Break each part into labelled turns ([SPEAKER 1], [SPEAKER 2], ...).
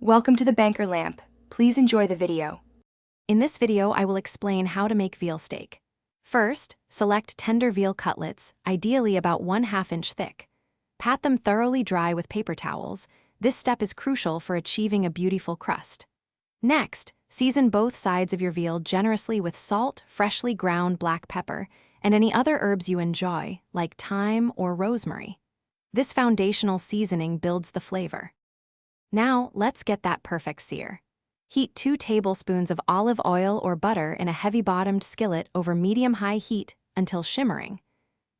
[SPEAKER 1] Welcome to the Banker Lamp. Please enjoy the video.
[SPEAKER 2] In this video, I will explain how to make veal steak. First, select tender veal cutlets, ideally about 1/2 inch thick. Pat them thoroughly dry with paper towels. This step is crucial for achieving a beautiful crust. Next, season both sides of your veal generously with salt, freshly ground black pepper, and any other herbs you enjoy, like thyme or rosemary. This foundational seasoning builds the flavor. Now, let's get that perfect sear. Heat 2 tablespoons of olive oil or butter in a heavy-bottomed skillet over medium-high heat until shimmering.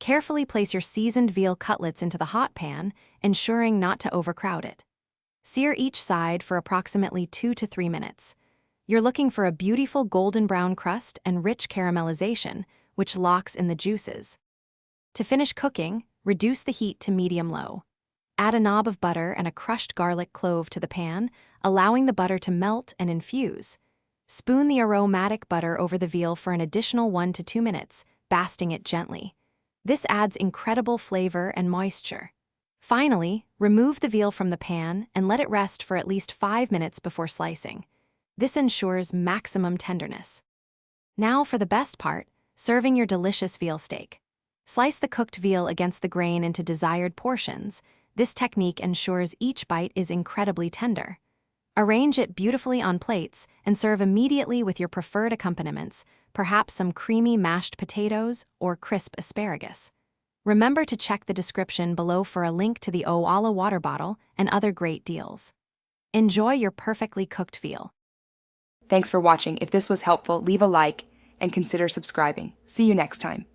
[SPEAKER 2] Carefully place your seasoned veal cutlets into the hot pan, ensuring not to overcrowd it. Sear each side for approximately 2 to 3 minutes. You're looking for a beautiful golden brown crust and rich caramelization, which locks in the juices. To finish cooking, reduce the heat to medium-low. Add a knob of butter and a crushed garlic clove to the pan, allowing the butter to melt and infuse. Spoon the aromatic butter over the veal for an additional 1 to 2 minutes, basting it gently. This adds incredible flavor and moisture. Finally, remove the veal from the pan and let it rest for at least 5 minutes before slicing. This ensures maximum tenderness. Now for the best part, serving your delicious veal steak. Slice the cooked veal against the grain into desired portions. This technique ensures each bite is incredibly tender. Arrange it beautifully on plates and serve immediately with your preferred accompaniments, perhaps some creamy mashed potatoes or crisp asparagus. Remember to check the description below for a link to the Oala water bottle and other great deals. Enjoy your perfectly cooked veal.
[SPEAKER 1] Thanks for watching. If this was helpful, leave a like and consider subscribing. See you next time.